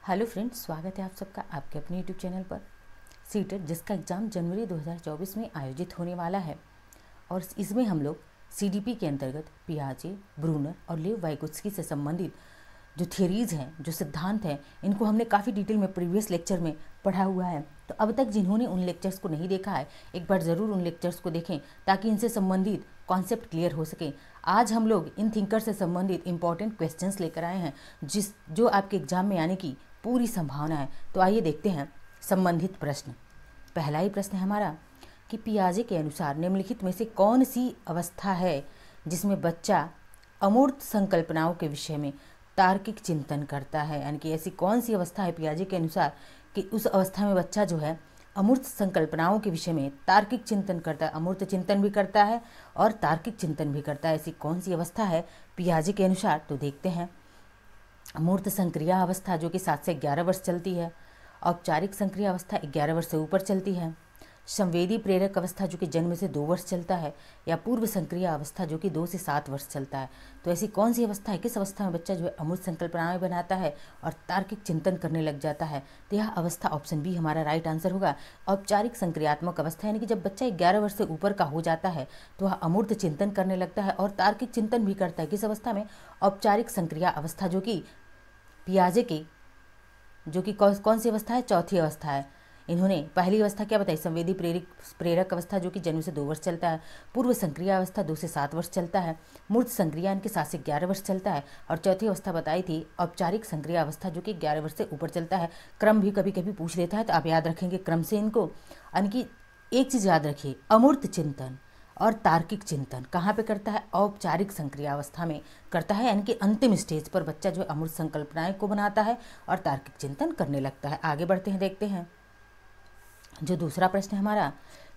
Hello friends, स्वागत है आप सबका आपके अपने यूट्यूब चैनल पर। सीटेट जिसका एग्ज़ाम जनवरी 2024 में आयोजित होने वाला है और इसमें हम लोग सीडीपी के अंतर्गत पियाजे, ब्रूनर और लेव वाइगोत्स्की से संबंधित जो थियरीज़ हैं, जो सिद्धांत हैं, इनको हमने काफ़ी डिटेल में प्रीवियस लेक्चर में पढ़ा हुआ है। तो अब तक जिन्होंने उन लेक्चर्स को नहीं देखा है, एक बार ज़रूर उन लेक्चर्स को देखें ताकि इनसे संबंधित कॉन्सेप्ट क्लियर हो सके। आज हम लोग इन थिंकर से संबंधित इंपॉर्टेंट क्वेश्चंस लेकर आए हैं जो आपके एग्जाम में आने की पूरी संभावना है। तो आइए देखते हैं संबंधित प्रश्न। पहला ही प्रश्न है हमारा कि पियाजे के अनुसार निम्नलिखित में से कौन सी अवस्था है जिसमें बच्चा अमूर्त संकल्पनाओं के विषय में तार्किक चिंतन करता है। यानी कि ऐसी कौन सी अवस्था है पियाजे के अनुसार कि उस अवस्था में बच्चा जो है अमूर्त संकल्पनाओं के विषय में तार्किक चिंतन करता है, अमूर्त चिंतन भी करता है और तार्किक चिंतन भी करता है। ऐसी कौन सी अवस्था है पियाजे के अनुसार? तो देखते हैं। अमूर्त संक्रिया अवस्था जो कि 7 से 11 वर्ष चलती है। औपचारिक संक्रिया अवस्था 11 वर्ष से ऊपर चलती है। संवेदी प्रेरक अवस्था जो कि जन्म से 2 वर्ष चलता है, या पूर्व संक्रिया अवस्था जो कि 2 से 7 वर्ष चलता है। तो ऐसी कौन सी अवस्था है, किस अवस्था में बच्चा जो है अमूर्त संकल्पनाएं बनाता है और तार्किक चिंतन करने लग जाता है? तो यह अवस्था ऑप्शन बी हमारा राइट आंसर होगा। औपचारिक संक्रियात्मक अवस्था यानी कि जब बच्चा 11 वर्ष से ऊपर का हो जाता है तो वह अमूर्त चिंतन करने लगता है और तार्किक चिंतन भी करता है। किस अवस्था में? औपचारिक संक्रिया अवस्था जो कि पियाजे की जो कि कौन सी अवस्था है? चौथी अवस्था है। इन्होंने पहली अवस्था क्या बताई? संवेदी प्रेरक अवस्था जो कि जन्म से 2 वर्ष चलता है। पूर्व संक्रिया अवस्था 2 से 7 वर्ष चलता है। मूर्त संक्रिया इनके 7 से 11 वर्ष चलता है। और चौथी अवस्था बताई थी औपचारिक संक्रिया अवस्था जो कि 11 वर्ष से ऊपर चलता है। क्रम भी कभी कभी पूछ लेता है तो आप याद रखेंगे क्रम से इनको। यानी कि एक चीज़ याद रखिए, अमूर्त चिंतन और तार्किक चिंतन कहाँ पे करता है? औपचारिक संक्रिया अवस्था में करता है। यानी कि अंतिम स्टेज पर बच्चा जो है अमूर्त संकल्पनाएं को बनाता है और तार्किक चिंतन करने लगता है। आगे बढ़ते हैं, देखते हैं जो दूसरा प्रश्न है हमारा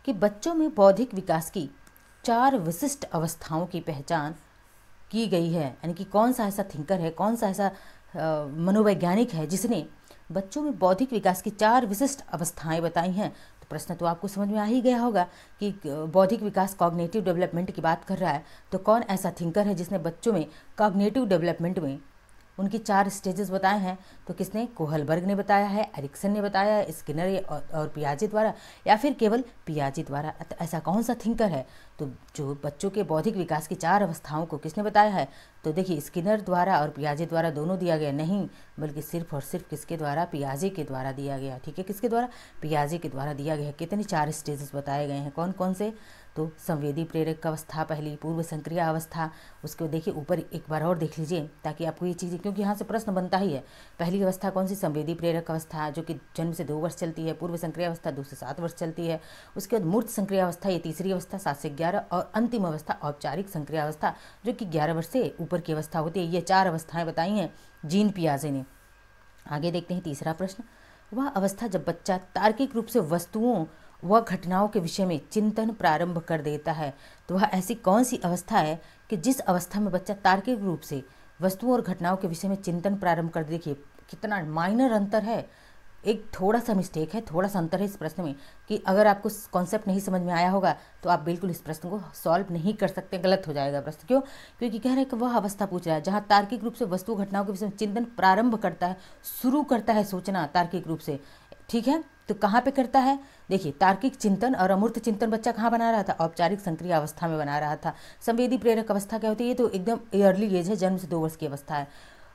कि बच्चों में बौद्धिक विकास की 4 विशिष्ट अवस्थाओं की पहचान की गई है। यानी कि कौन सा ऐसा थिंकर है, कौन सा ऐसा मनोवैज्ञानिक है जिसने बच्चों में बौद्धिक विकास की 4 विशिष्ट अवस्थाएं बताई हैं? तो प्रश्न तो आपको समझ में आ ही गया होगा कि बौद्धिक विकास कॉग्निटिव डेवलपमेंट की बात कर रहा है। तो कौन ऐसा थिंकर है जिसने बच्चों में कॉग्निटिव डेवलपमेंट में उनकी 4 स्टेजेस बताए हैं? तो किसने? कोहलबर्ग ने बताया है, एरिक्सन ने बताया है, स्किनर और पियाजे द्वारा, या फिर केवल पियाजे द्वारा। ऐसा कौन सा थिंकर है तो जो बच्चों के बौद्धिक विकास की 4 अवस्थाओं को किसने बताया है? तो देखिए, स्किनर द्वारा और पियाजे द्वारा दोनों दिया गया नहीं, बल्कि सिर्फ और सिर्फ किसके द्वारा? पियाजे के द्वारा दिया गया। ठीक है, किसके द्वारा? पियाजे के द्वारा दिया गया। कितने 4 स्टेजेस बताए गए हैं, कौन कौन से? तो संवेदी प्रेरक अवस्था पहली, पूर्व संक्रिया अवस्था, उसको देखिए ऊपर एक बार और देख लीजिए ताकि आपको ये चीज़ें, क्योंकि यहाँ से प्रश्न बनता ही है। पहली अवस्था कौन सी? संवेदी प्रेरक अवस्था जो कि जन्म से 2 वर्ष चलती है। पूर्व संक्रिया अवस्था 2 से 7 वर्ष चलती है। उसके बाद मूर्त संक्रिया अवस्था, ये तीसरी अवस्था 7 से 11, और अंतिम अवस्था औपचारिक संक्रिया अवस्था जो कि 11 वर्ष से ऊपर की अवस्था होती है। ये 4 अवस्थाएं बताई हैं जीन पियाजे ने। आगे देखते हैं तीसरा प्रश्न। वह अवस्था जब बच्चा तार्किक रूप से वस्तुओं व घटनाओं के विषय में चिंतन प्रारंभ कर देता है। तो वह ऐसी कौन सी अवस्था है कि जिस अवस्था में बच्चा तार्किक रूप से वस्तुओं और घटनाओं के विषय में चिंतन प्रारंभ कर दे? देखिए कितना माइनर अंतर है, एक थोड़ा सा मिस्टेक है, थोड़ा सा अंतर है इस प्रश्न में कि अगर आपको कॉन्सेप्ट नहीं समझ में आया होगा तो आप बिल्कुल इस प्रश्न को सॉल्व नहीं कर सकते, गलत हो जाएगा प्रश्न। क्यों? क्योंकि कह रहे हैं कि वह अवस्था पूछ रहा है जहाँ तार्किक रूप से वस्तु घटनाओं के विषय में चिंतन प्रारंभ करता है, शुरू करता है सोचना तार्किक रूप से। ठीक है, तो कहाँ पे करता है? देखिए, तार्किक चिंतन और अमूर्त चिंतन बच्चा कहाँ बना रहा था? औपचारिक संक्रिया अवस्था में बना रहा था। संवेदी प्रेरक अवस्था क्या होती है? ये तो एकदम अर्ली एज है, जन्म से 2 वर्ष की अवस्था है।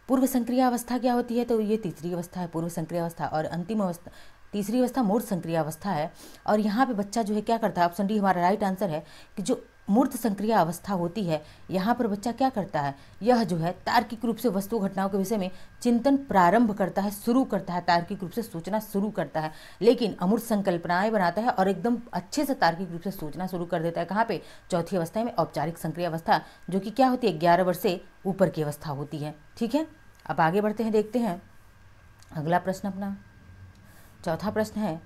पूर्व संक्रिया अवस्था क्या होती है? तो ये तीसरी अवस्था है, पूर्व संक्रिया अवस्था। और अंतिम अवस्था, तीसरी अवस्था मूर्त संक्रिया अवस्था है। और यहाँ पे बच्चा जो है क्या करता है? ऑप्शन डी हमारा राइट आंसर है कि जो मूर्त संक्रिया अवस्था होती है यहाँ पर बच्चा क्या करता है? यह जो है तार्किक रूप से वस्तु घटनाओं के विषय में चिंतन प्रारंभ करता है, शुरू करता है, तार्किक रूप से सोचना शुरू करता है। लेकिन अमूर्त संकल्पनाएं बनाता है और एकदम अच्छे से तार्किक रूप से सोचना शुरू कर देता है। कहाँ पे? चौथी अवस्था में, औपचारिक संक्रिया अवस्था जो कि क्या होती है? 11 वर्ष से ऊपर की अवस्था होती है। ठीक है, अब आगे बढ़ते हैं, देखते हैं अगला प्रश्न अपना। चौथा प्रश्न है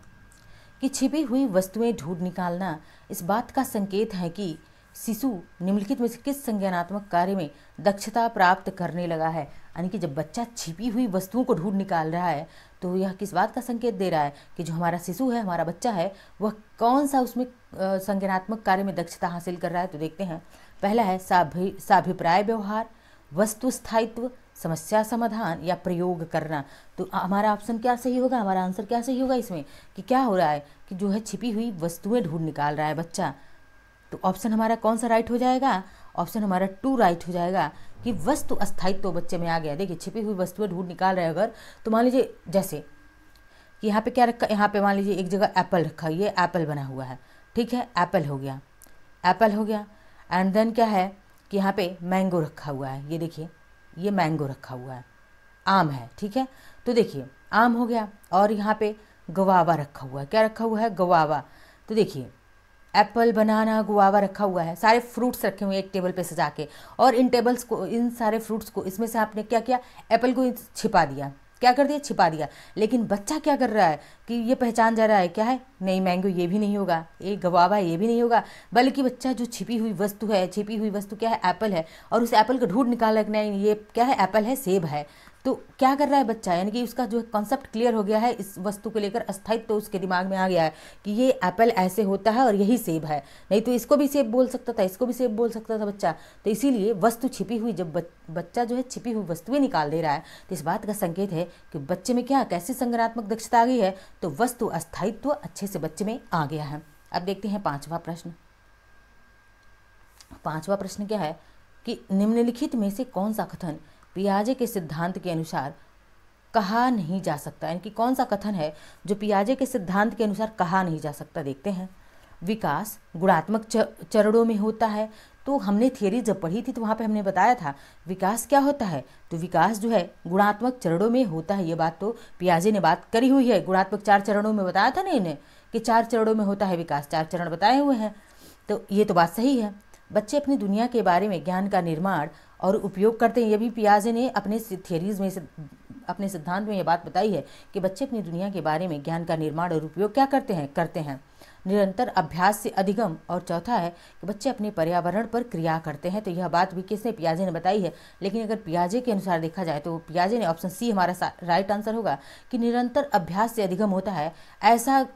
कि छिपी हुई वस्तुएं ढूंढ निकालना इस बात का संकेत है कि शिशु निम्नलिखित में से किस संज्ञानात्मक कार्य में दक्षता प्राप्त करने लगा है? यानी कि जब बच्चा छिपी हुई वस्तुओं को ढूंढ निकाल रहा है तो यह किस बात का संकेत दे रहा है कि जो हमारा शिशु है, हमारा बच्चा है, वह कौन सा उसमें संज्ञानात्मक कार्य में दक्षता हासिल कर रहा है? तो देखते हैं। पहला है साभिप्राय व्यवहार, वस्तु स्थायित्व, समस्या समाधान या प्रयोग करना। तो हमारा ऑप्शन क्या सही होगा, हमारा आंसर क्या सही होगा इसमें कि क्या हो रहा है कि जो है छिपी हुई वस्तुएं ढूंढ निकाल रहा है बच्चा। तो ऑप्शन हमारा कौन सा राइट हो जाएगा, ऑप्शन हमारा 2 राइट हो जाएगा कि वस्तु अस्थायित्व तो बच्चे में आ गया। देखिए छिपी हुई वस्तुएं ढूंढ निकाल रहे हैं अगर, तो मान लीजिए जैसे कि यहाँ पे क्या रखा, यहाँ पे मान लीजिए एक जगह एप्पल रखा, ये एप्पल बना हुआ है, ठीक है, एप्पल हो गया, एप्पल हो गया। एंड देन क्या है कि यहाँ पे मैंगो रखा हुआ है, ये देखिए ये मैंगो रखा हुआ है, आम है, ठीक है। तो देखिए आम हो गया, और यहाँ पे गवावा रखा हुआ है, क्या रखा हुआ है, गवावा। तो देखिए एप्पल, बनाना, गुआवा रखा हुआ है, सारे फ्रूट्स रखे हुए हैं एक टेबल पे सजा के, और इन टेबल्स को, इन सारे फ्रूट्स को, इसमें से आपने क्या किया, एप्पल को छिपा दिया, क्या कर दिया, छिपा दिया। लेकिन बच्चा क्या कर रहा है कि ये पहचान जा रहा है, क्या है, नहीं मैंगो ये भी नहीं होगा, ये गवावा ये भी नहीं होगा, बल्कि बच्चा जो छिपी हुई वस्तु है, छिपी हुई वस्तु क्या है, एप्पल है, और उस एप्पल को ढूंढ निकाल रखना है, ये क्या है, एप्पल है, सेब है। तो क्या कर रहा है बच्चा, यानी कि उसका जो कॉन्सेप्ट क्लियर हो गया है, इस वस्तु को लेकर अस्थायित्व तो उसके दिमाग में आ गया है कि ये एप्पल ऐसे होता है और यही सेब है, नहीं तो इसको भी सेब बोल सकता था, इसको भी सेब बोल सकता था बच्चा। तो इसीलिए वस्तु छिपी हुई, जब बच्चा जो है छिपी हुई वस्तुएं निकाल दे रहा है, तो इस बात का संकेत है कि बच्चे में क्या, कैसी संज्ञानात्मक दक्षता आ गई है, तो वस्तु अस्थायित्व अच्छे से बच्चे में आ गया है। अब देखते हैं 5वां प्रश्न। 5वां प्रश्न क्या है कि निम्नलिखित में से कौन सा कथन पियाजे के सिद्धांत के अनुसार कहा नहीं जा सकता, यानी कि कौन सा कथन है जो पियाजे के सिद्धांत के अनुसार कहा नहीं जा सकता। देखते हैं। विकास गुणात्मक चरणों में होता है। तो हमने थियरी जब पढ़ी थी तो वहाँ पे हमने बताया था विकास क्या होता है, तो विकास जो है गुणात्मक चरणों में होता है। ये बात तो पियाजे ने बात करी हुई है, गुणात्मक 4 चरणों में बताया था ना इन्हें कि 4 चरणों में होता है विकास, 4 चरण बताए हुए हैं। तो ये तो बात सही है। बच्चे अपनी दुनिया के बारे में ज्ञान का निर्माण और उपयोग करते हैं। ये भी पियाजे ने अपने थियरीज में से, अपने सिद्धांत में ये बात बताई है कि बच्चे अपनी दुनिया के बारे में ज्ञान का निर्माण और उपयोग क्या करते हैं निरंतर अभ्यास से अधिगम। और चौथा है कि बच्चे अपने पर्यावरण पर क्रिया करते हैं। तो यह बात भी किसने, पियाजे ने बताई है। लेकिन अगर पियाजे के अनुसार देखा जाए तो पियाजे ने, ऑप्शन सी हमारा राइट आंसर होगा कि निरंतर अभ्यास से अधिगम होता है।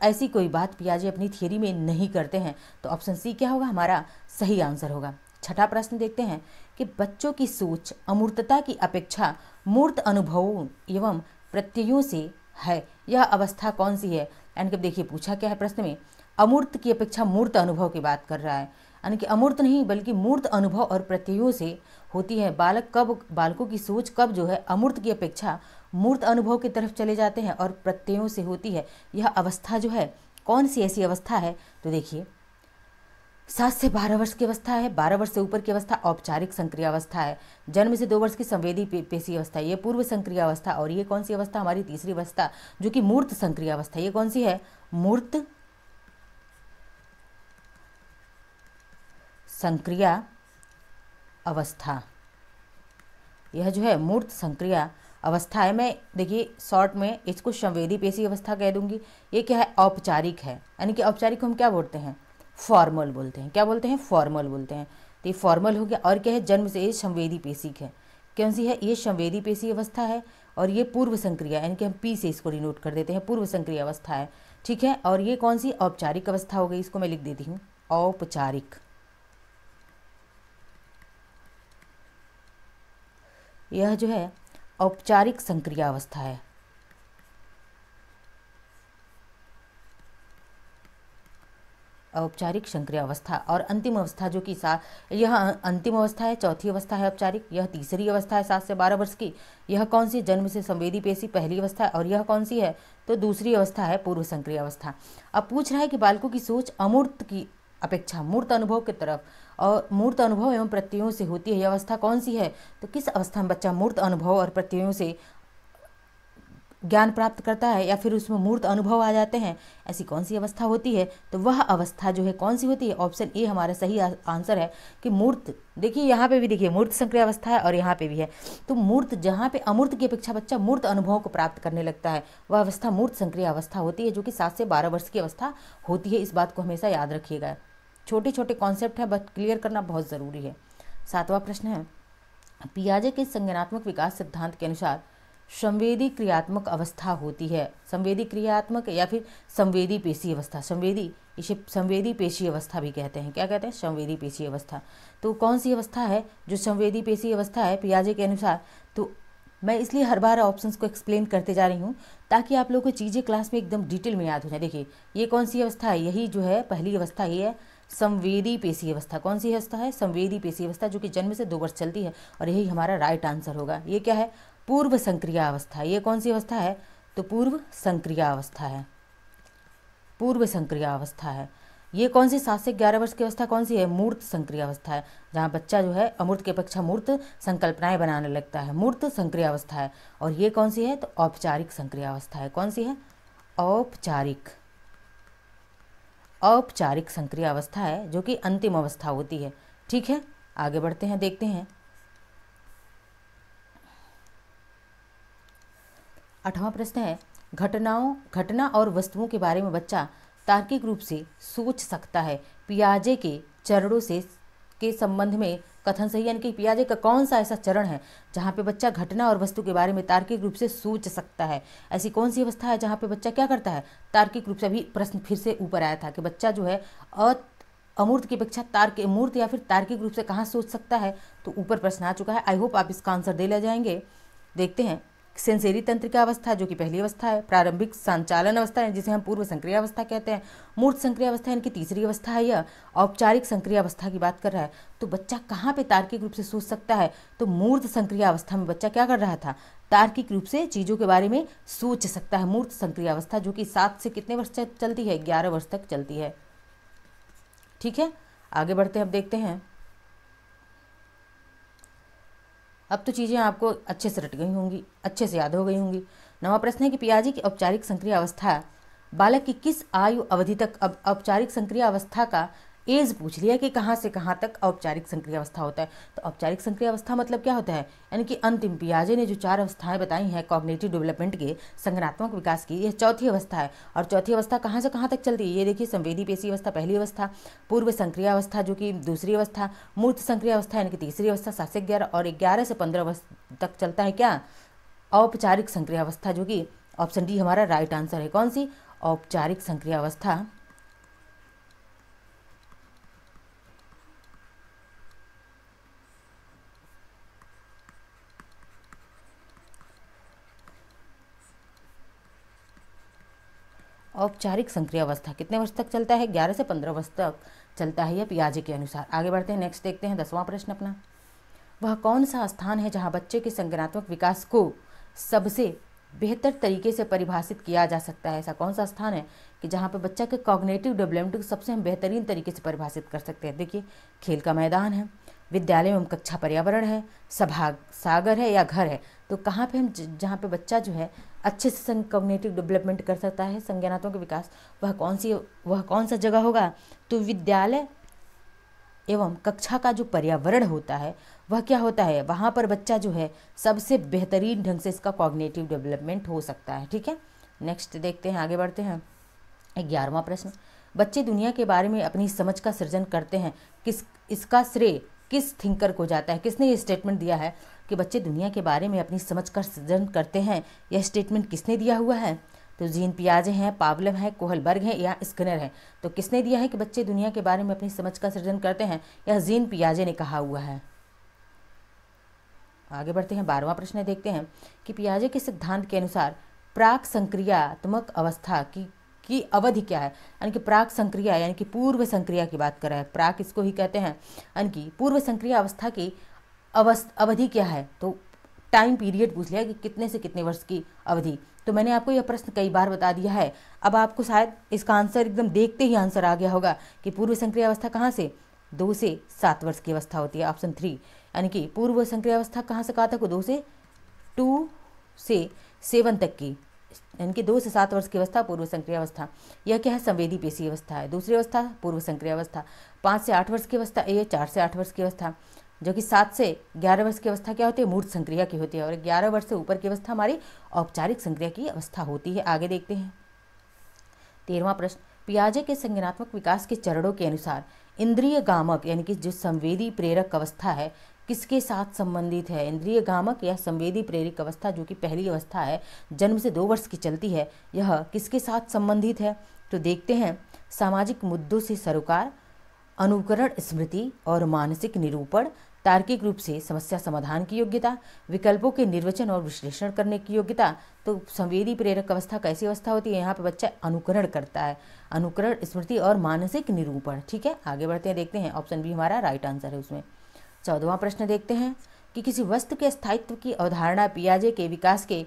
ऐसी कोई बात पियाजे अपनी थियरी में नहीं करते हैं। तो ऑप्शन सी क्या होगा, हमारा सही आंसर होगा। 6ठा प्रश्न देखते हैं कि बच्चों की सोच अमूर्तता की अपेक्षा मूर्त अनुभवों एवं प्रत्ययों से है, यह अवस्था कौन सी है। यानी कि देखिए पूछा क्या है प्रश्न में, अमूर्त की अपेक्षा मूर्त अनुभव की बात कर रहा है, यानी कि अमूर्त नहीं बल्कि मूर्त अनुभव और प्रत्ययों से होती है। बालकों की सोच कब जो है अमूर्त की अपेक्षा मूर्त अनुभव की तरफ चले जाते हैं और प्रत्ययों से होती है। यह अवस्था जो है कौन सी ऐसी अवस्था है, तो देखिए 7 से 12 वर्ष की अवस्था है, 12 वर्ष से ऊपर की अवस्था औपचारिक संक्रिया अवस्था है, जन्म से 2 वर्ष की संवेदी पेशी अवस्था, ये पूर्व संक्रिया अवस्था, और ये कौन सी अवस्था, हमारी तीसरी अवस्था जो कि मूर्त संक्रिया अवस्था। ये कौन सी है, मूर्त संक्रिया अवस्था। यह जो है मूर्त संक्रिया अवस्था है। मैं देखिए शॉर्ट में इसको संवेदी पेशी अवस्था कह दूंगी। ये क्या है, औपचारिक है, यानी कि औपचारिक को हम क्या बोलते हैं, फॉर्मल बोलते हैं। क्या बोलते हैं, फॉर्मल बोलते हैं। तो ये फॉर्मल हो गया। और क्या है, जन्म से ये संवेदी पेशी है। कौन सी है, ये संवेदी पेशी अवस्था है। और ये पूर्व संक्रिया, यानी कि हम पी से इसको डिनोट कर देते हैं, पूर्व संक्रिया अवस्था है, ठीक है। और ये कौन सी, औपचारिक अवस्था हो गई, इसको मैं लिख देती हूँ औपचारिक। यह जो है औपचारिक संक्रिया अवस्था है। औपचारिक संक्रिया अवस्था। और अंतिम अवस्था जो कि यह अंतिम अवस्था है, चौथी अवस्था है औपचारिक। यह तीसरी अवस्था है 7 से 12 वर्ष की। यह कौन सी, जन्म से संवेदी पेशी पहली अवस्था है। और यह कौन सी है, तो दूसरी अवस्था है, पूर्व संक्रिया अवस्था। अब पूछ रहा है कि बालकों की सोच अमूर्त की अपेक्षा मूर्त अनुभव की तरफ और मूर्त अनुभव एवं प्रत्ययों से होती है। यह अवस्था कौन सी है, तो किस अवस्था में बच्चा मूर्त अनुभव और प्रत्ययों से ज्ञान प्राप्त करता है या फिर उसमें मूर्त अनुभव आ जाते हैं, ऐसी कौन सी अवस्था होती है। तो वह अवस्था जो है कौन सी होती है, ऑप्शन ए हमारा सही आंसर है कि मूर्त। देखिए यहाँ पे भी देखिए मूर्त संक्रिया अवस्था है और यहाँ पे भी है। तो मूर्त, जहाँ पे अमूर्त की अपेक्षा बच्चा मूर्त अनुभवों को प्राप्त करने लगता है, वह अवस्था मूर्त संक्रिया अवस्था होती है, जो कि 7 से 12 वर्ष की अवस्था होती है। इस बात को हमेशा याद रखिएगा। छोटे छोटे कॉन्सेप्ट हैं बट क्लियर करना बहुत ज़रूरी है। 7वां प्रश्न है, पियाजे के संज्ञानात्मक विकास सिद्धांत के अनुसार संवेदी क्रियात्मक अवस्था होती है। संवेदी क्रियात्मक या फिर संवेदी पेशी अवस्था, इसे संवेदी पेशी अवस्था भी कहते हैं। क्या कहते हैं, संवेदी पेशी अवस्था। तो कौन सी अवस्था है जो संवेदी पेशी अवस्था है पियाजे के अनुसार, तो मैं इसलिए हर बार ऑप्शंस को एक्सप्लेन करते जा रही हूँ ताकि आप लोगों को चीज़ें क्लास में एकदम डिटेल में याद हो जाए। देखिए ये कौन सी अवस्था है, यही जो है पहली अवस्था ये है संवेदी पेशी अवस्था। कौन सी अवस्था है? संवेदी पेशी अवस्था, जो कि जन्म से 2 वर्ष चलती है और यही हमारा राइट आंसर होगा। ये क्या है? पूर्व संक्रिया अवस्था। ये कौन सी अवस्था है? तो पूर्व संक्रिया अवस्था है, पूर्व संक्रिया अवस्था है। ये कौन सी 7 से 11 वर्ष की अवस्था कौन सी है? मूर्त संक्रिया अवस्था है, जहाँ बच्चा जो है अमूर्त की अपेक्षा मूर्त संकल्पनाएं बनाने लगता है, मूर्त संक्रिया अवस्था है। और ये कौन सी है? तो औपचारिक संक्रिया अवस्था है। कौन सी है? औपचारिक, औपचारिक संक्रिया अवस्था है, जो कि अंतिम अवस्था होती है। ठीक है, आगे बढ़ते हैं, देखते हैं 8वां प्रश्न है, घटना और वस्तुओं के बारे में बच्चा तार्किक रूप से सोच सकता है। पियाजे के चरणों से के संबंध में कथन सही, यानी कि पियाजे का कौन सा ऐसा चरण है जहाँ पे बच्चा घटना और वस्तु के बारे में तार्किक रूप से सोच सकता है? ऐसी कौन सी अवस्था है जहाँ पे बच्चा क्या करता है? तार्किक रूप से। अभी प्रश्न फिर से ऊपर आया था कि बच्चा जो है अमूर्त की अपेक्षा मूर्त या फिर तार्किक रूप से कहाँ सोच सकता है, तो ऊपर प्रश्न आ चुका है। आई होप आप इसका आंसर दे ले जाएंगे। देखते हैं सेंसेरी तंत्रिका अवस्था, जो कि पहली अवस्था है। प्रारंभिक संचालन अवस्था है, जिसे हम पूर्व संक्रिया अवस्था कहते हैं। मूर्त संक्रिया अवस्था इनकी तीसरी अवस्था है। यह औपचारिक संक्रिया अवस्था की बात कर रहा है। तो बच्चा कहाँ पे तार्किक रूप से सोच सकता है? तो मूर्त संक्रिया अवस्था में बच्चा क्या कर रहा था? तार्किक रूप से चीज़ों के बारे में सोच सकता है। मूर्त संक्रिया अवस्था, जो कि 7 से कितने वर्ष तक चलती है? 11 वर्ष तक चलती है। ठीक है, आगे बढ़ते हैं, अब देखते हैं। अब तो चीज़ें आपको अच्छे से रट गई होंगी, अच्छे से याद हो गई होंगी। 9वां प्रश्न है कि पियाजे की औपचारिक संक्रिया अवस्था बालक की किस आयु अवधि तक? अब औपचारिक संक्रिया अवस्था का एज पूछ लिया कि कहाँ से कहाँ तक औपचारिक संक्रिया अवस्था होता है। तो औपचारिक संक्रिया अवस्था मतलब क्या होता है? यानी कि अंतिम। पियाजे ने जो 4 अवस्थाएं बताई हैं कॉग्निटिव डेवलपमेंट के, संज्ञानात्मक विकास की, यह चौथी अवस्था है। और चौथी अवस्था कहाँ से कहाँ तक चलती है? ये देखिए, संवेदी पेशी अवस्था पहली अवस्था, पूर्व संक्रिया अवस्था जो कि दूसरी अवस्था, मूर्त संक्रिया अवस्था यानी कि तीसरी अवस्था 7 से 11, और 11 से 15 वर्ष तक चलता है क्या? औपचारिक संक्रिया अवस्था, जो कि ऑप्शन डी हमारा राइट आंसर है। कौन सी? औपचारिक संक्रिया अवस्था। औपचारिक संक्रिया अवस्था कितने वर्ष तक चलता है? 11 से 15 वर्ष तक चलता है, यह पियाजे के अनुसार। आगे बढ़ते हैं, नेक्स्ट देखते हैं 10वां प्रश्न अपना। वह कौन सा स्थान है जहां बच्चे के संज्ञानात्मक विकास को सबसे बेहतर तरीके से परिभाषित किया जा सकता है? ऐसा कौन सा स्थान है कि जहाँ पे बच्चा के कॉग्निटिव डेवलपमेंट को सबसे हम बेहतरीन तरीके से परिभाषित कर सकते हैं? देखिए, खेल का मैदान है, विद्यालय एवं कक्षा पर्यावरण है, सभा सागर है, या घर है? तो कहाँ पे हम जहाँ पे बच्चा जो है अच्छे से कॉग्निटिव डेवलपमेंट कर सकता है, संज्ञानात्मक विकास, वह कौन सा जगह होगा? तो विद्यालय एवं कक्षा का जो पर्यावरण होता है वह क्या होता है? वहाँ पर बच्चा जो है सबसे बेहतरीन ढंग से इसका कॉग्निटिव डेवलपमेंट हो सकता है। ठीक है, नेक्स्ट देखते हैं, आगे बढ़ते हैं। 11वां प्रश्न, बच्चे दुनिया के बारे में अपनी समझ का सृजन करते हैं, इसका श्रेय किस थिंकर को जाता है? किसने ये स्टेटमेंट दिया है कि बच्चे दुनिया के बारे में अपनी समझ का सृजन करते हैं? यह स्टेटमेंट किसने दिया हुआ है? तो जीन पियाजे हैं, पावलोव हैं, कोहलबर्ग हैं, या स्किनर हैं? तो किसने दिया है कि बच्चे दुनिया के बारे में अपनी समझ का सृजन करते हैं? यह जीन पियाजे ने कहा हुआ है। आगे बढ़ते हैं, 12वां प्रश्न देखते हैं कि पियाजे के सिद्धांत के अनुसार प्राक संक्रियात्मक अवस्था की अवधि क्या है? यानी कि प्राक संक्रिया यानी कि पूर्व संक्रिया की बात कर रहा है, प्राक इसको ही कहते हैं। यानी कि पूर्व संक्रिया अवस्था की अवधि क्या है? तो टाइम पीरियड पूछ लिया कि कितने से कितने वर्ष की अवधि। तो मैंने आपको यह प्रश्न कई बार बता दिया है, अब आपको शायद इसका आंसर एकदम देखते ही आंसर आ गया होगा कि पूर्व संक्रिया अवस्था कहाँ से? 2 से 7 वर्ष की अवस्था होती है, ऑप्शन 3। यानी कि पूर्व संक्रिया अवस्था कहाँ से कहाँ तक? 2 से 7 तक की, यानी कि 2 से 7 वर्ष की अवस्था पूर्व संक्रिया अवस्था। यह क्या है? संवेदी पेशी अवस्था है। दूसरी अवस्था पूर्व संक्रिया अवस्था। 5 से 8 वर्ष की अवस्था, ये 4 से 8 वर्ष की अवस्था। जो कि 7 से 11 वर्ष की अवस्था क्या होती है? मूर्त संक्रिया की होती है। और 11 वर्ष से ऊपर की अवस्था हमारी औपचारिक संक्रिया की अवस्था होती है। आगे देखते हैं 13वां प्रश्न, पियाजे के संज्ञानात्मक विकास के चरणों के अनुसार इंद्रिय गामक यानी कि जो संवेदी प्रेरक अवस्था है किसके साथ संबंधित है? इंद्रिय गामक या संवेदी प्रेरक अवस्था जो कि पहली अवस्था है, जन्म से 2 वर्ष की चलती है, यह किसके साथ संबंधित है? तो देखते हैं, सामाजिक मुद्दों से सरोकार, अनुकरण स्मृति और मानसिक निरूपण, तार्किक रूप से समस्या समाधान की योग्यता, विकल्पों के निर्वचन और विश्लेषण करने की योग्यता। तो संवेदी प्रेरक अवस्था कैसी अवस्था होती है, यहाँ पे बच्चा अनुकरण करता है, अनुकरण, स्मृति और मानसिक निरूपण। ठीक है, आगे बढ़ते हैं, देखते हैं, ऑप्शन बी हमारा राइट आंसर है उसमें। 14वां प्रश्न देखते हैं कि किसी वस्तु के स्थायित्व की अवधारणा पियाजे के विकास के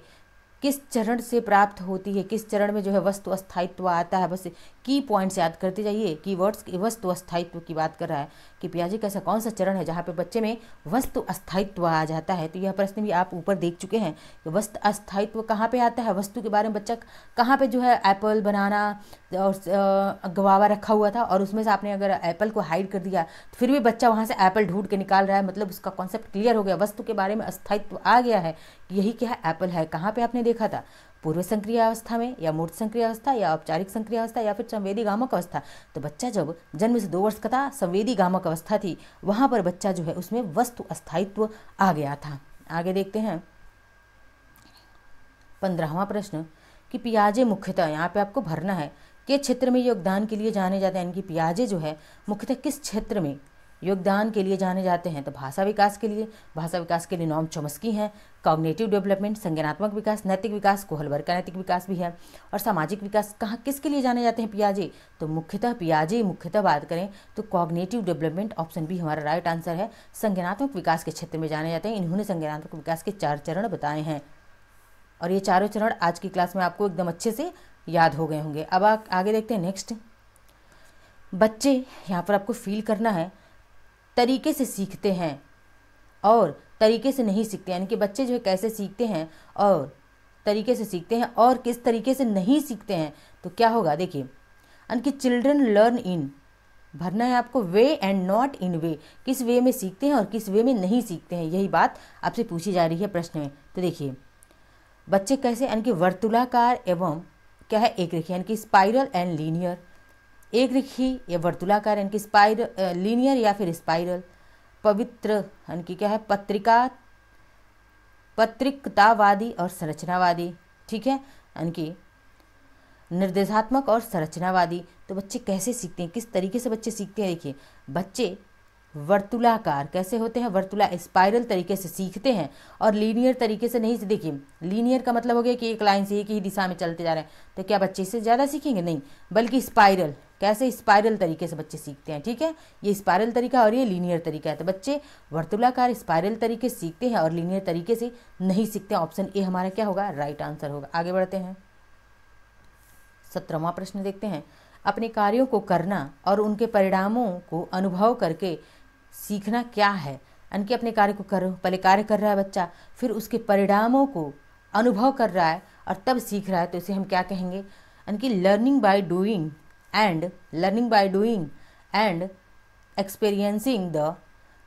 किस चरण से प्राप्त होती है, किस चरण में जो है वस्तु अस्थायित्व आता है। बस की पॉइंट्स याद करते जाइए, कीवर्ड्स की वस्तु अस्थायित्व की बात कर रहा है कि पियाजे का ऐसा कौन सा चरण है जहाँ पे बच्चे में वस्तु अस्थायित्व आ जाता है। तो यह प्रश्न भी आप ऊपर देख चुके हैं कि वस्तु अस्थायित्व कहाँ पे आता है, वस्तु के बारे में बच्चा कहाँ पे जो है एप्पल बनाना और गवावा रखा हुआ था और उसमें से आपने अगर एप्पल को हाइड कर दिया तो फिर भी बच्चा वहाँ से एप्पल ढूंढ के निकाल रहा है, मतलब उसका कॉन्सेप्ट क्लियर हो गया, वस्तु के बारे में अस्थायित्व आ गया है, यही क्या है, एप्पल है। कहाँ पे आपने देखा था, पूर्व संक्रिय अवस्था में या मूर्त संक्रिय अवस्था या औपचारिक संक्रिय अवस्था या फिर संवेदी गामक अवस्था। तो बच्चा जब जन्म से 2 वर्ष का था, संवेदी गामक अवस्था थी, वहाँ पर बच्चा जो है उसमें वस्तु अस्थायित्व आ गया था। आगे देखते हैं 15वां प्रश्न कि पियाजे मुख्यतः, यहाँ पे आपको भरना है, के क्षेत्र में योगदान के लिए जाने जाते हैं, यानी कि पियाजे जो है मुख्यतः किस क्षेत्र में योगदान के लिए जाने जाते हैं। तो भाषा विकास के लिए, भाषा विकास के लिए नॉर्म चॉम्स्की हैं, कॉग्निटिव डेवलपमेंट, संज्ञानात्मक विकास, नैतिक विकास, कोहलबर्ग का नैतिक विकास भी है, और सामाजिक विकास कहाँ किसके लिए जाने जाते हैं पियाजे। तो मुख्यतः पियाजे मुख्यतः बात करें तो कॉग्निटिव डेवलपमेंट, ऑप्शन बी हमारा राइट आंसर है, संज्ञानात्मक विकास के क्षेत्र में जाने जाते हैं। इन्होंने संज्ञानात्मक विकास के 4 चरण बताए हैं और ये चारों चरण आज की क्लास में आपको एकदम अच्छे से याद हो गए होंगे। अब आगे देखते हैं नेक्स्ट, बच्चे यहाँ पर आपको फील करना है, तरीके से सीखते हैं और तरीके से नहीं सीखते, यानी कि बच्चे जो है कैसे सीखते हैं और तरीके से सीखते हैं और किस तरीके से नहीं सीखते हैं। तो क्या होगा देखिए, यानी कि चिल्ड्रन लर्न इन, भरना है आपको वे एंड नॉट इन वे, किस वे में सीखते हैं और किस वे में नहीं सीखते हैं, यही बात आपसे पूछी जा रही है प्रश्न में। तो देखिए बच्चे कैसे, यानी कि वर्तुलाकार एवं क्या है एक रेखी, यानी कि स्पाइरल एंड लीनियर, एक रेखी या वर्तुलाकार यानी कि स्पाइरल, लीनियर या फिर स्पाइरल, पवित्र यानी कि क्या है पत्रिकतावादी और संरचनावादी। ठीक है, यानी कि निर्देशात्मक और संरचनावादी। तो बच्चे कैसे सीखते हैं, किस तरीके से बच्चे सीखते हैं, देखिए बच्चे वर्तुलाकार कैसे होते हैं, स्पाइरल तरीके से सीखते हैं और लीनियर तरीके से नहीं। देखिए लीनियर का मतलब हो गया कि एक लाइन से एक ही दिशा में चलते जा रहे हैं, तो क्या बच्चे इससे ज़्यादा सीखेंगे, नहीं, बल्कि स्पाइरल, कैसे स्पाइरल तरीके से बच्चे सीखते हैं। ठीक है, ये स्पाइरल तरीका और ये लीनियर तरीका है। तो बच्चे वर्तुलाकार स्पाइरल तरीके से सीखते हैं और लीनियर तरीके से नहीं सीखते हैं। ऑप्शन ए हमारा क्या होगा, राइट आंसर होगा। आगे बढ़ते हैं 17वां प्रश्न देखते हैं, अपने कार्यों को करना और उनके परिणामों को अनुभव करके सीखना क्या है। यानी कि अपने कार्य को करो, पहले कार्य कर रहा है बच्चा, फिर उसके परिणामों को अनुभव कर रहा है और तब सीख रहा है, तो इसे हम क्या कहेंगे, यानी कि learning by doing and experiencing the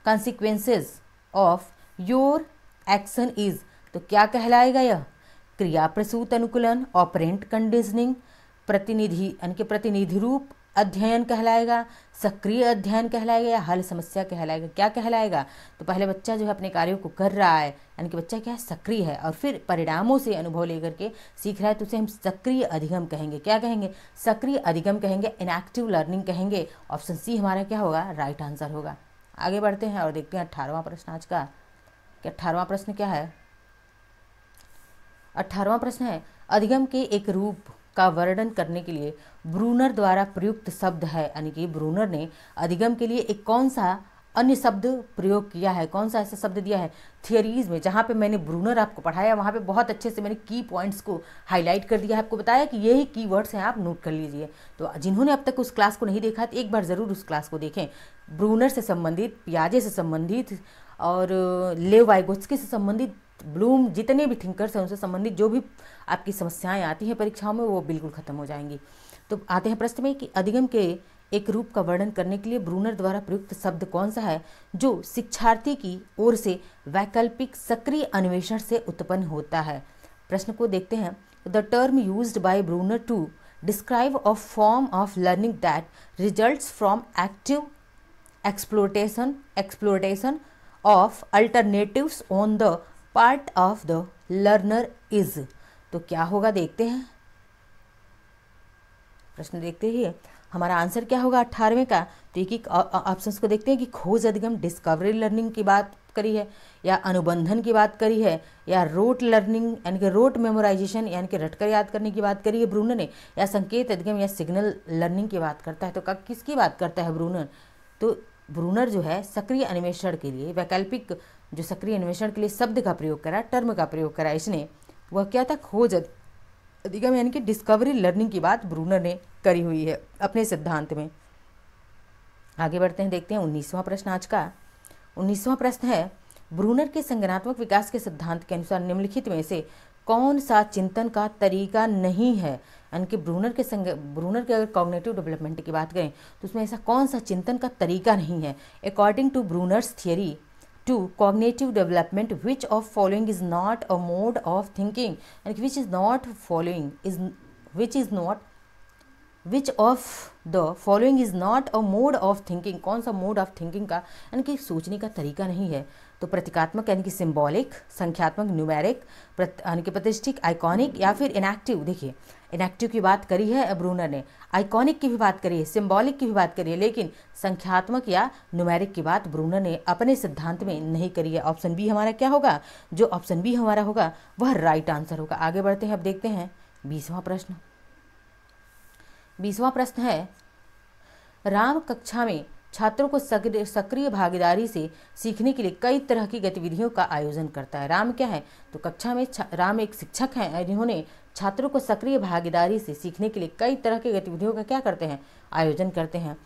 consequences of your action is. तो क्या कहलाएगा यह, क्रिया प्रसूत अनुकूलन, ऑपरेंट कंडीशनिंग, प्रतिनिधि यानी कि प्रतिनिधि रूप अध्ययन कहलाएगा, सक्रिय अध्ययन कहलाएगा या हल समस्या कहलाएगा, क्या कहलाएगा। तो पहले बच्चा जो है अपने कार्यों को कर रहा है, यानी कि बच्चा क्या है, सक्रिय है, और फिर परिणामों से अनुभव लेकर के सीख रहा है, तो उसे हम सक्रिय अधिगम कहेंगे। क्या कहेंगे, सक्रिय अधिगम कहेंगे, इनएक्टिव लर्निंग कहेंगे। ऑप्शन सी हमारा क्या होगा, राइट आंसर होगा। आगे बढ़ते हैं और देखते हैं 18वां प्रश्न आज का। 18वां प्रश्न क्या है, 18वां प्रश्न है, अधिगम के एक रूप का वर्णन करने के लिए ब्रूनर द्वारा प्रयुक्त शब्द है, यानी कि ब्रूनर ने अधिगम के लिए एक कौन सा अन्य शब्द प्रयोग किया है, कौन सा ऐसा शब्द दिया है थियरीज में। जहाँ पे मैंने ब्रूनर आपको पढ़ाया वहाँ पे बहुत अच्छे से मैंने की पॉइंट्स को हाईलाइट कर दिया है, आपको बताया कि यही कीवर्ड्स हैं, आप नोट कर लीजिए। तो जिन्होंने अब तक उस क्लास को नहीं देखा तो एक बार ज़रूर उस क्लास को देखें। ब्रूनर से संबंधित, पियाजे से संबंधित और लेव वाइगोत्स्की से संबंधित, ब्लूम, जितने भी थिंकर्स हैं उनसे संबंधित जो भी आपकी समस्याएं आती हैं परीक्षाओं में वो बिल्कुल खत्म हो जाएंगी। तो आते हैं प्रश्न में कि अधिगम के एक रूप का वर्णन करने के लिए ब्रूनर द्वारा प्रयुक्त शब्द कौन सा है जो शिक्षार्थी की ओर से वैकल्पिक सक्रिय अन्वेषण से उत्पन्न होता है। प्रश्न को देखते हैं। The term used by Bruner to describe a form of learning that results from active exploration of alternatives on the part of the learner is. तो क्या होगा देखते हैं, प्रश्न देखते ही हमारा आंसर क्या होगा 18वें का? तो एक एक ऑप्शंस को देखते हैं कि खोज अधिगम डिस्कवरी लर्निंग की बात करी है, या अनुबंधन की बात करी है, या रोट लर्निंग यानी कि रोट मेमोराइजेशन यानी कि रटकर याद करने की बात करी है ब्रूनर ने, या संकेत अधिगम या सिग्नल लर्निंग की बात करता है। तो किसकी बात करता है ब्रूनर? तो ब्रूनर जो है सक्रिय अन्वेषण के लिए, वैकल्पिक जो सक्रिय अन्वेषण के लिए शब्द का प्रयोग करा, टर्म का प्रयोग करा इसने, वह क्या था? खोज अधिगम यानी कि डिस्कवरी लर्निंग की बात ब्रूनर ने करी हुई है अपने सिद्धांत में। आगे बढ़ते हैं, देखते हैं 19वां प्रश्न आज का। 19वां प्रश्न है, ब्रूनर के संज्ञानात्मक विकास के सिद्धांत के अनुसार निम्नलिखित में से कौन सा चिंतन का तरीका नहीं है? यानी कि ब्रूनर के अगर कॉग्निटिव डेवलपमेंट की बात करें तो उसमें ऐसा कौन सा चिंतन का तरीका नहीं है? According to Bruner's theory to cognitive development, which of following is not a mode of thinking, and which of the following is not a mode of thinking? कौन सा मोड ऑफ थिंकिंग का यानी कि सोचने का तरीका नहीं है? तो प्रतीकात्मक यानी कि सिंबॉलिक, संख्यात्मक न्यूमेरिक, यानी कि प्रतिष्ठिक आइकॉनिक, या फिर इनएक्टिव। देखिए इनएक्टिव की बात करी है ब्रूनर ने, आइकॉनिक की भी बात करी है, सिंबॉलिक की भी बात करी है, लेकिन संख्यात्मक या न्यूमेरिक की बात ब्रूनर ने अपने सिद्धांत में नहीं करी है। ऑप्शन बी हमारा क्या होगा? जो ऑप्शन बी हमारा होगा वह राइट आंसर होगा। आगे बढ़ते हैं, अब देखते हैं 20वां प्रश्न। 20वां प्रश्न है, राम कक्षा में छात्रों को सक्रिय भागीदारी से सीखने के लिए कई तरह की गतिविधियों का आयोजन करता है। राम क्या है? तो कक्षा में राम एक शिक्षक हैं जिन्होंने छात्रों को सक्रिय भागीदारी से सीखने के लिए कई तरह की गतिविधियों का क्या करते हैं? आयोजन करते हैं।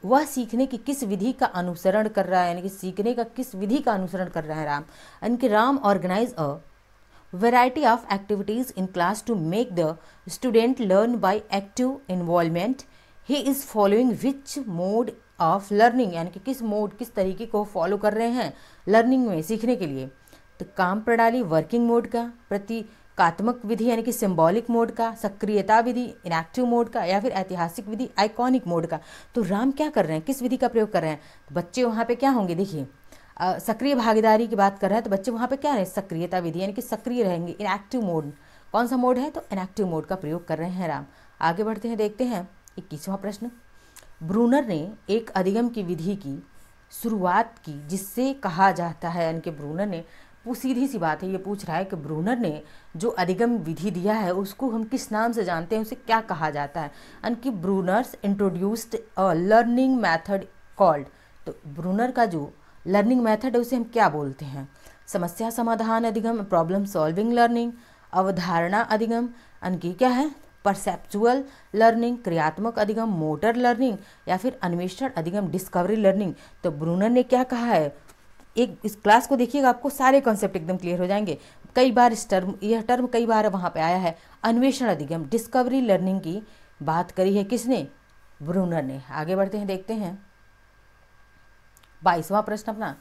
वह सीखने की किस विधि का अनुसरण कर रहा है, यानी कि सीखने का किस विधि का अनुसरण कर रहा है राम? यानी कि Ram organize a variety of activities in class to make the student learn by active involvement. He is following which mode of learning, यानी कि किस तरीके को फॉलो कर रहे हैं लर्निंग में, सीखने के लिए? तो काम प्रणाली वर्किंग मोड का, प्रतीकात्मक विधि यानी कि सिंबॉलिक मोड का, सक्रियता विधि इनएक्टिव मोड का, या फिर ऐतिहासिक विधि आइकॉनिक मोड का? तो राम क्या कर रहे हैं, किस विधि का प्रयोग कर रहे हैं? तो बच्चे वहाँ पे क्या होंगे? देखिए सक्रिय भागीदारी की बात कर रहे हैं तो बच्चे वहाँ पे क्या रहे? सक्रियता विधि यानी कि सक्रिय रहेंगे। इनएक्टिव मोड कौन सा मोड है? तो इनएक्टिव मोड का प्रयोग कर रहे हैं राम। आगे बढ़ते हैं, देखते हैं 21वां प्रश्न। ब्रूनर ने एक अधिगम की विधि की शुरुआत की जिससे कहा जाता है, यानी कि ब्रूनर ने, सीधी सी बात है, ये पूछ रहा है कि ब्रूनर ने जो अधिगम विधि दिया है उसको हम किस नाम से जानते हैं, उसे क्या कहा जाता है? यानी कि Brunner's introduced a learning method called. तो ब्रूनर का जो लर्निंग मेथड है उसे हम क्या बोलते हैं? समस्या समाधान अधिगम, प्रॉब्लम सॉल्विंग लर्निंग, अवधारणा अधिगम, यानी क्या है? परसेप्चुअल लर्निंग, क्रियात्मक अधिगम, मोटर लर्निंग, या फिर अन्वेषण अधिगम डिस्कवरी लर्निंग। तो ब्रूनर ने क्या कहा है? इस क्लास को देखिएगा आपको सारे कॉन्सेप्ट एकदम क्लियर हो जाएंगे। कई बार यह टर्म कई बार वहाँ पे आया है। अन्वेषण अधिगम डिस्कवरी लर्निंग की बात करी है किसने? ब्रूनर ने। आगे बढ़ते हैं, देखते हैं 22वां प्रश्न अपना,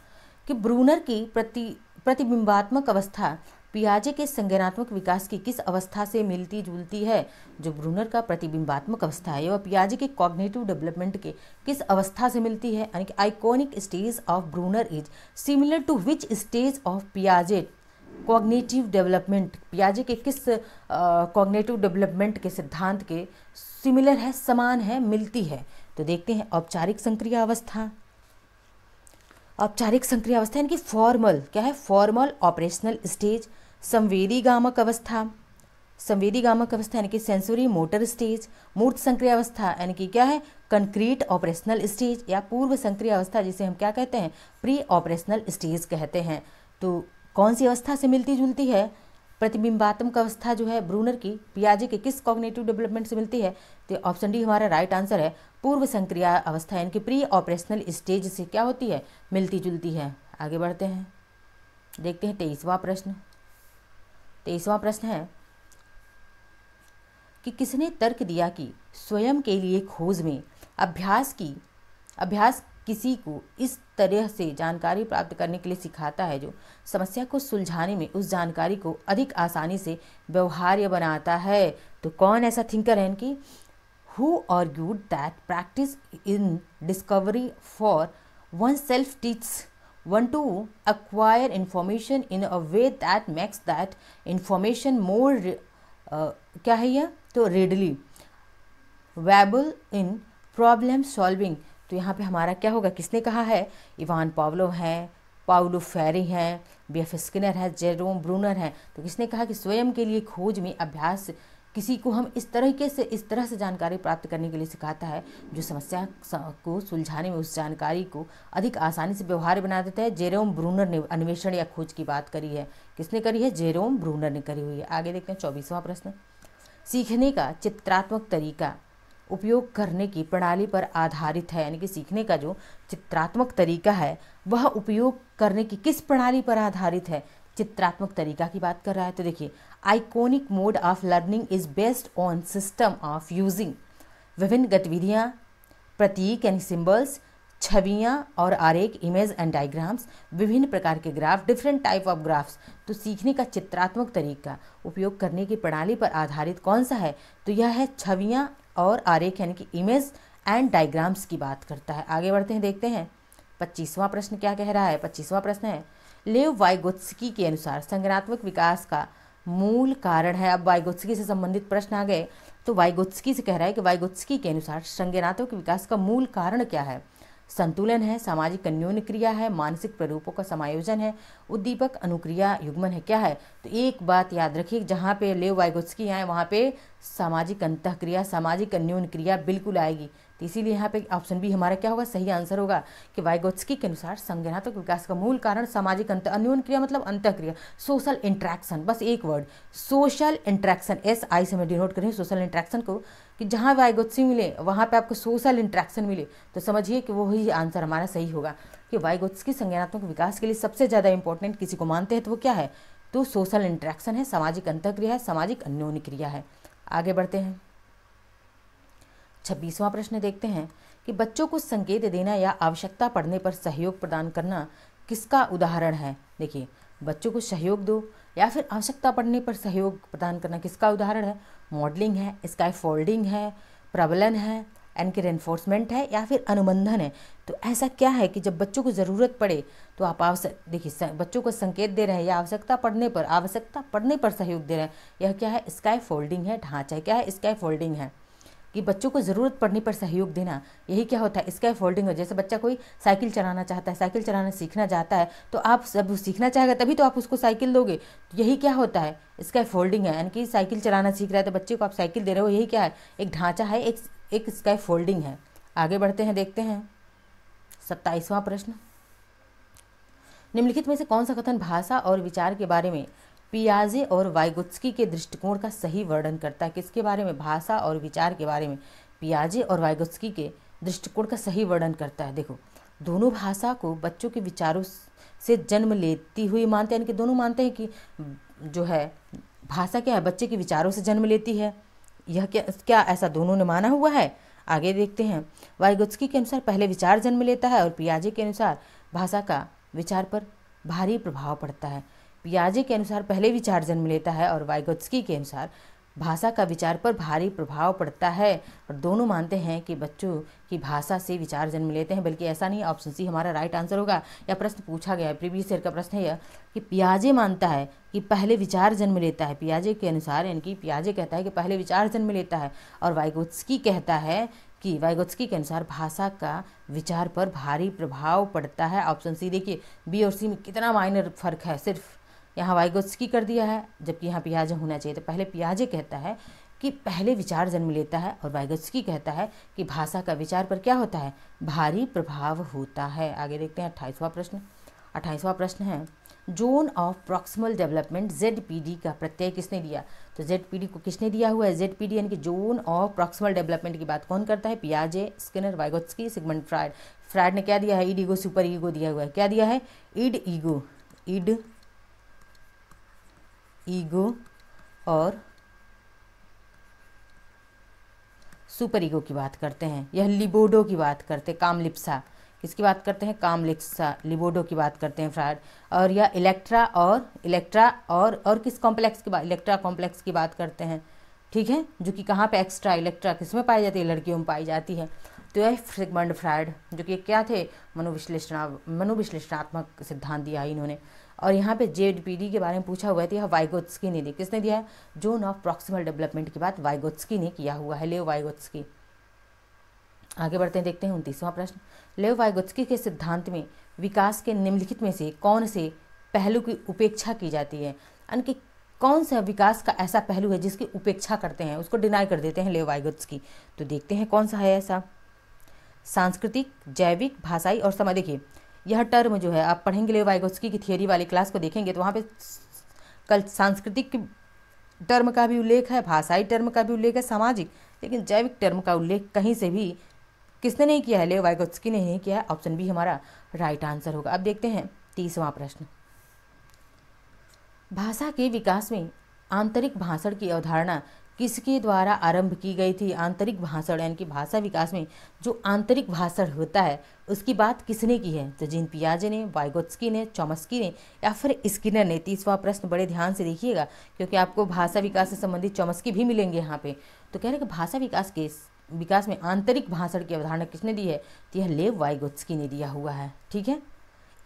कि ब्रूनर की प्रतिबिंबात्मक अवस्था पियाजे के संज्ञानात्मक विकास की किस अवस्था से मिलती जुलती है? जो ब्रूनर का प्रतिबिंबात्मक अवस्था है वह पियाजे के कॉग्निटिव डेवलपमेंट के किस अवस्था से मिलती है? यानी कि iconic stage of Bruner is similar to which stage of पियाजे कॉग्निटिव डेवलपमेंट? पियाजे के किस कॉग्निटिव डेवलपमेंट के सिद्धांत के सिमिलर है, समान है, मिलती है? तो देखते हैं औपचारिक संक्रिय अवस्था। औपचारिक संक्रिय अवस्था यानी कि फॉर्मल क्या है? Formal operational stage. संवेदी गामक अवस्था, संवेदी गामक अवस्था यानी कि सेंसरी मोटर स्टेज। मूर्त संक्रिय अवस्था यानी कि क्या है? Concrete operational stage. या पूर्व संक्रिय अवस्था जिसे हम क्या कहते हैं? प्री ऑपरेशनल स्टेज कहते हैं। तो कौन सी अवस्था से मिलती जुलती है? प्रतिबिंबात्मक अवस्था जो है ब्रूनर की पियाजे के किस कॉग्निटिव डेवलपमेंट से मिलती है? तो ऑप्शन डी हमारा राइट आंसर है। पूर्व संक्रिया अवस्था यानी कि प्री ऑपरेशनल स्टेज से क्या होती है? मिलती जुलती है। आगे बढ़ते हैं, देखते हैं 23वां प्रश्न। 23वां प्रश्न है कि किसने तर्क दिया कि स्वयं के लिए खोज में अभ्यास किसी को इस तरह से जानकारी प्राप्त करने के लिए सिखाता है जो समस्या को सुलझाने में उस जानकारी को अधिक आसानी से व्यवहार्य बनाता है? तो कौन ऐसा थिंकर है? इनकी who argued that practice in discovery for oneself teaches one to acquire information in a way that makes that information more क्या है यह? तो readily valuable in problem solving, तो यहाँ पे हमारा क्या होगा, किसने कहा है, इवान पावलोव हैं, पाउलो फेरी हैं, बीएफ स्किनर है, जेरोम ब्रूनर हैं। तो किसने कहा कि स्वयं के लिए खोज में अभ्यास किसी को हम इस तरह से जानकारी प्राप्त करने के लिए सिखाता है जो समस्या को सुलझाने में उस जानकारी को अधिक आसानी से व्यवहार्य बना देता है। जेरोम ब्रूनर ने अन्वेषण या खोज की बात करी है। किसने करी है, जेरोम ब्रूनर ने करी हुई है। आगे देखते हैं 24वां प्रश्न, सीखने का चित्रात्मक तरीका उपयोग करने की प्रणाली पर आधारित है, यानी कि सीखने का जो चित्रात्मक तरीका है वह उपयोग करने की किस प्रणाली पर आधारित है, चित्रात्मक तरीका की बात कर रहा है। तो देखिए, iconic mode of learning is based on system of using विभिन्न गतिविधियां, प्रतीक यानी सिंबल्स, छवियां और आरेख, इमेज एंड डायग्राम्स, विभिन्न प्रकार के graph, different type of graphs. तो सीखने का चित्रात्मक तरीका उपयोग करने की प्रणाली पर आधारित कौन सा है, तो यह है छवियां और आरेख यानी कि इमेज एंड डायग्राम्स की बात करता है। आगे बढ़ते हैं, देखते हैं 25वां प्रश्न क्या कह रहा है। 25वां प्रश्न है, लेव वाइगोत्स्की के अनुसार संज्ञानात्मक विकास का मूल कारण है। अब वाइगोत्स्की से संबंधित प्रश्न आ गए, तो वाइगोत्स्की से कह रहा है कि वाइगोत्स्की के अनुसार संज्ञानात्मक विकास का मूल कारण क्या है, संतुलन है, सामाजिक अन्योन्य क्रिया है, मानसिक प्ररूपों का समायोजन है, उद्दीपक अनुक्रिया युग्मन है, क्या है। तो एक बात याद रखिए, जहाँ पे लेव वाइगोत्स्की आए वहाँ पे सामाजिक अंतःक्रिया, सामाजिक अन्योन्य क्रिया बिल्कुल आएगी। तो इसीलिए यहाँ पे ऑप्शन बी हमारा क्या होगा, सही आंसर होगा कि वाइगोत्स्की के अनुसार संज्ञानात्मक विकास का मूल कारण सामाजिक अन्योन्य क्रिया मतलब अंतःक्रिया, सोशल इंट्रैक्शन, बस एक वर्ड सोशल इंट्रैक्शन, SI से मैं डिनोट करें सोशल इंट्रैक्शन को, कि जहाँ वाइगोत्स्की मिले वहाँ पे आपको सोशल इंट्रैक्शन मिले, तो समझिए कि वही आंसर हमारा सही होगा कि वाइगोत्स्की संज्ञानात्मक विकास के लिए सबसे ज़्यादा इंपॉर्टेंट किसी को मानते हैं तो वो क्या है, तो सोशल इंट्रैक्शन है, सामाजिक अंतःक्रिया है, सामाजिक अन्योन्य क्रिया है। आगे बढ़ते हैं 26वां प्रश्न देखते हैं कि बच्चों को संकेत देना या आवश्यकता पड़ने पर सहयोग प्रदान करना किसका उदाहरण है। देखिए, बच्चों को सहयोग दो या फिर आवश्यकता पड़ने पर सहयोग प्रदान करना किसका उदाहरण है, मॉडलिंग है, स्काई फोल्डिंग है, प्रबलन है, एनफोर्समेंट है या फिर अनुबंधन है। तो ऐसा क्या है कि जब बच्चों को ज़रूरत पड़े तो आप देखिए बच्चों को संकेत दे रहे हैं या आवश्यकता पड़ने पर सहयोग दे रहे हैं, यह क्या है, स्काई फोल्डिंग है, ढांचा है, क्या है, स्काई फोल्डिंग है कि बच्चों को ज़रूरत पड़ने पर सहयोग देना, यही क्या होता है, स्काई फोल्डिंग हो। जैसे बच्चा कोई साइकिल चलाना चाहता है, साइकिल चलाना सीखना चाहता है, तो आप जब सीखना चाहेगा तभी तो आप उसको साइकिल दोगे, तो यही क्या होता है, स्काई फोल्डिंग है। यानी कि साइकिल चलाना सीख रहा है तो बच्चे को आप साइकिल दे रहे हो, यही क्या है, एक ढांचा है, एक स्काई फोल्डिंग है। आगे बढ़ते हैं, देखते हैं 27वां प्रश्न, निम्नलिखित में से कौन सा कथन भाषा और विचार के बारे में पियाजे और वाइगोत्स्की के दृष्टिकोण का सही वर्णन करता है। किसके बारे में, भाषा और विचार के बारे में पियाजे और वाइगोत्स्की के दृष्टिकोण का सही वर्णन करता है। देखो, दोनों भाषा को बच्चों के विचारों से जन्म लेती हुई मानते हैं, यानी कि दोनों मानते हैं कि जो है भाषा क्या है, बच्चे के विचारों से जन्म लेती है। यह क्या ऐसा दोनों ने माना हुआ है। आगे देखते हैं, वाइगोत्स्की के अनुसार पहले विचार जन्म लेता है और पियाजे के अनुसार भाषा का विचार पर भारी प्रभाव पड़ता है। पियाजे के अनुसार पहले विचार जन्म लेता है और वाइगोत्स्की के अनुसार भाषा का विचार पर भारी प्रभाव पड़ता है। और दोनों मानते हैं कि बच्चों की भाषा से विचार जन्म लेते हैं, बल्कि ऐसा नहीं, ऑप्शन सी हमारा राइट आंसर होगा। यह प्रश्न पूछा गया है, प्रीवियस ईयर का प्रश्न है यह, कि पियाजे मानता है कि पहले विचार जन्म लेता है, पियाजे के अनुसार, यानी कि पियाजे कहता है कि पहले विचार जन्म लेता है, और वाइगोत्स्की कहता है कि वाइगोत्स्की के अनुसार भाषा का विचार पर भारी प्रभाव पड़ता है। ऑप्शन सी, देखिए बी और सी में कितना माइनर फर्क है, सिर्फ यहाँ वाइगोत्स्की कर दिया है जबकि यहाँ पियाजे होना चाहिए। तो पहले पियाजे कहता है कि पहले विचार जन्म लेता है और वाइगोत्स्की कहता है कि भाषा का विचार पर क्या होता है, भारी प्रभाव होता है। आगे देखते हैं 28वां प्रश्न। 28वां प्रश्न है, zone of proximal development ZPD का प्रत्यय किसने दिया। तो ZPD को किसने दिया हुआ है, ZPD यानी कि जोन ऑफ प्रॉक्सिमल डेवलपमेंट की बात कौन करता है, पियाजे, Skinner, Vygotsky, Sigmund Freud. Freud ने क्या दिया है, ईड ईगो सुपर ईगो दिया हुआ है। क्या दिया है, ईड ईगो और सुपर ईगो की बात करते हैं। यह लिबोडो की बात करते हैं, कामलिप्सा किसकी बात करते हैं, कामलिप्सा, लिबोडो की बात करते हैं फ्रायड। और यह इलेक्ट्रा और किस कॉम्प्लेक्स की बात, इलेक्ट्रा कॉम्प्लेक्स की बात करते हैं, ठीक है, जो कि कहाँ पे एक्स्ट्रा इलेक्ट्रा किसमें पाई जाती है, लड़कियों में पाई जाती है। तो यह सिगमंड फ्रायड जो कि क्या थे, मनोविश्लेषणात्मक सिद्धांत दिया इन्होंने। और यहाँ पे ZPD के बारे में पूछा हुआ है तो यह वाइगोत्स्की ने दी। किसने दिया है, जोन ऑफ प्रॉक्सिमल डेवलपमेंट की बात वाइगोत्स्की ने किया हुआ है, लेव वाइगोत्स्की। आगे बढ़ते हैं, देखते हैं 29वां प्रश्न। लेव वाइगोत्स्की के सिद्धांत में विकास के निम्नलिखित में से कौन से पहलू की उपेक्षा की जाती है, यानी कि कौन सा विकास का ऐसा पहलू है जिसकी उपेक्षा करते हैं, उसको डिनाई कर देते हैं लेव वाइगोत्स्की। तो देखते हैं कौन सा है ऐसा। सांस्कृतिक, जैविक, भाषाई और समय। देखिए यह टर्म जो है आप पढ़ेंगे लेव वाइगोत्स्की की थियोरी वाली क्लास को देखेंगे तो वहाँ पे कल सांस्कृतिक टर्म का भी उल्लेख है, भाषाई टर्म का भी उल्लेख है, सामाजिक, लेकिन जैविक टर्म का उल्लेख कहीं से भी किसने नहीं किया है, लेव वाइगोत्स्की ने नहीं किया है। ऑप्शन बी हमारा राइट आंसर होगा। अब देखते हैं 30वां प्रश्न। भाषा के विकास में आंतरिक भाषण की अवधारणा किसके द्वारा आरंभ की गई थी। आंतरिक भाषण यानी कि भाषा विकास में जो आंतरिक भाषण होता है उसकी बात किसने की है। तो जीन पियाजे ने, वाइगोत्स्की ने, चॉम्स्की ने या फिर स्किनर ने। 30वां प्रश्न बड़े ध्यान से देखिएगा क्योंकि आपको भाषा विकास से संबंधित चॉम्स्की भी मिलेंगे यहाँ पे। तो कह रहे हैं कि भाषा विकास में आंतरिक भाषण की अवधारणा किसने दी है, तो यह लेव वाइगोत्स्की ने दिया हुआ है। ठीक है,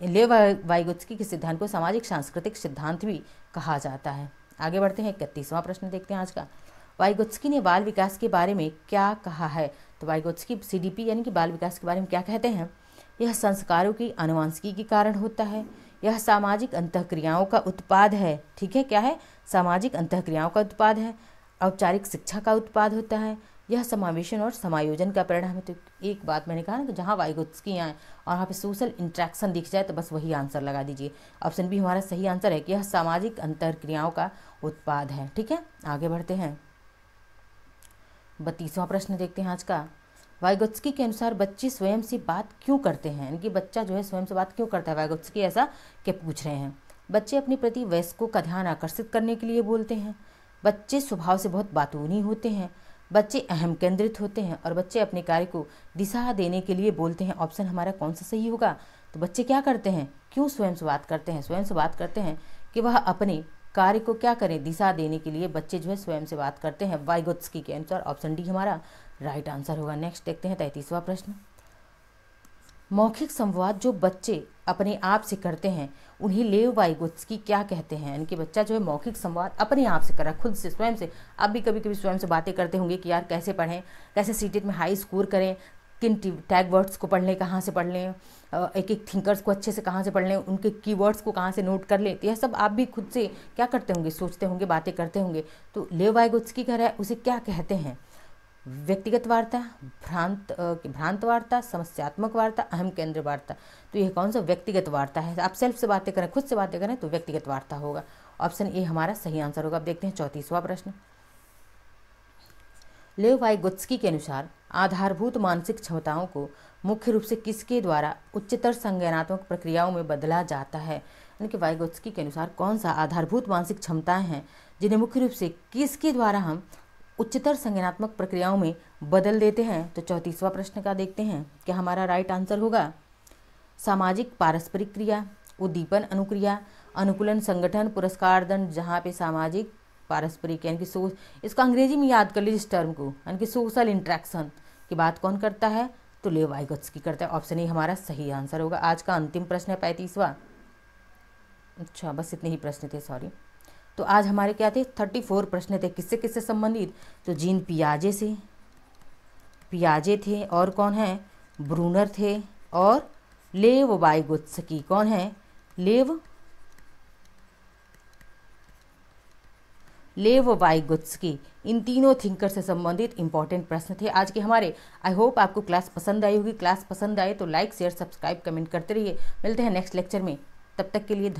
लेव वाइगोत्स्की के सिद्धांत को सामाजिक सांस्कृतिक सिद्धांत भी कहा जाता है। आगे बढ़ते हैं, 31वां प्रश्न देखते हैं आज का। वाइगोत्स्की ने बाल विकास के बारे में क्या कहा है। तो वाइगोत्स्की CDP यानी कि बाल विकास के बारे में क्या कहते हैं। यह संस्कारों की आनुवंशिकी के कारण होता है, यह सामाजिक अंतःक्रियाओं का उत्पाद है। ठीक है, क्या है, सामाजिक अंतःक्रियाओं का उत्पाद है, औपचारिक शिक्षा का उत्पाद होता है, यह समावेशन और समायोजन का परिणाम है। तो एक बात मैंने कहा ना कि जहाँ वाइगोत्स्की आए और वहाँ पे सोशल इंट्रैक्शन दिख जाए तो बस वही आंसर लगा दीजिए। ऑप्शन बी हमारा सही आंसर है कि यह सामाजिक अंतःक्रियाओं का उत्पाद है। ठीक है, आगे बढ़ते हैं, 32वां प्रश्न देखते हैं आज का। वाइगोत्स्की के अनुसार बच्चे स्वयं से बात क्यों करते हैं, यानी कि बच्चा जो है स्वयं से बात क्यों करता है। वाइगोत्स्की ऐसा क्या पूछ रहे हैं। बच्चे अपने प्रति वयस्कों का ध्यान आकर्षित करने के लिए बोलते हैं, बच्चे स्वभाव से बहुत बातूनी होते हैं, बच्चे अहम केंद्रित होते हैं और बच्चे अपने कार्य को दिशा देने के लिए बोलते हैं। ऑप्शन हमारा कौन सा सही होगा। तो बच्चे क्या करते हैं, क्यों स्वयं से बात करते हैं। स्वयं से बात करते हैं कि वह अपने कार्य को क्या करें, दिशा देने के लिए बच्चे जो है स्वयं से बात करते हैं वाइगोत्स्की के अनुसार। ऑप्शन डी हमारा राइट आंसर होगा। नेक्स्ट देखते हैं 33वां प्रश्न। मौखिक संवाद जो बच्चे अपने आप से करते हैं उन्हें लेव वाइगोत्स्की क्या कहते हैं। यानी कि बच्चा जो है मौखिक संवाद अपने आप से कर रहा है, खुद से, स्वयं से। आप भी कभी कभी स्वयं से बातें करते होंगे कि यार कैसे पढ़ें, कैसे सीटेट में हाई स्कोर करें, किन टैग वर्ड्स को पढ़ लें, कहाँ से पढ़ लें, एक एक थिंकर्स को अच्छे से कहाँ से पढ़ लें, उनके कीवर्ड्स को कहाँ से नोट कर लें। तो यह सब आप भी खुद से क्या करते होंगे, सोचते होंगे, बातें करते होंगे। तो लेव वाइगोत्स्की कह रहा है उसे क्या कहते हैं। व्यक्तिगत वार्ता, भ्रांत वार्ता, समस्यात्मक वार्ता, अहम केंद्र वार्ता। तो यह कौन सा व्यक्तिगत वार्ता है। आप सेल्फ से बातें करें, खुद से बातें करें तो व्यक्तिगत वार्ता होगा। ऑप्शन ए हमारा सही आंसर होगा। अब देखते हैं 34वां प्रश्न। लेव वाइगोत्स्की के अनुसार आधारभूत मानसिक क्षमताओं को मुख्य रूप से किसके द्वारा उच्चतर संज्ञानात्मक प्रक्रियाओं में बदला जाता है। यानी कि वाइगोत्स्की के अनुसार कौन सा आधारभूत मानसिक क्षमताएं हैं जिन्हें मुख्य रूप से किसके द्वारा हम उच्चतर संज्ञानात्मक प्रक्रियाओं में बदल देते हैं। तो 34वां प्रश्न का देखते हैं क्या हमारा राइट आंसर होगा। सामाजिक पारस्परिक क्रिया, उद्दीपन अनुक्रिया, अनुकूलन संगठन, पुरस्कार दंड। जहाँ पे सामाजिक पारस्परिक यानी कि इसको अंग्रेजी में याद कर लीजिए इस टर्म को, यानी कि सोशल इंट्रैक्शन की बात कौन करता है, तो लेव वाइगोत्स्की करता है। ऑप्शन ए हमारा सही आंसर होगा। आज का अंतिम प्रश्न है 35वां। अच्छा बस इतने ही प्रश्न थे, सॉरी। तो आज हमारे क्या थे, 34 प्रश्न थे। किससे किससे संबंधित, तो जीन पियाजे से, पियाजे थे और कौन है, ब्रूनर थे, और लेव वाइगोत्स्की कौन है, लेव वाइगोत्स्की। इन तीनों थिंकर से संबंधित इंपॉर्टेंट प्रश्न थे आज के हमारे। आई होप आपको क्लास पसंद आई होगी। क्लास पसंद आए तो लाइक शेयर सब्सक्राइब कमेंट करते रहिए। मिलते हैं नेक्स्ट लेक्चर में, तब तक के लिए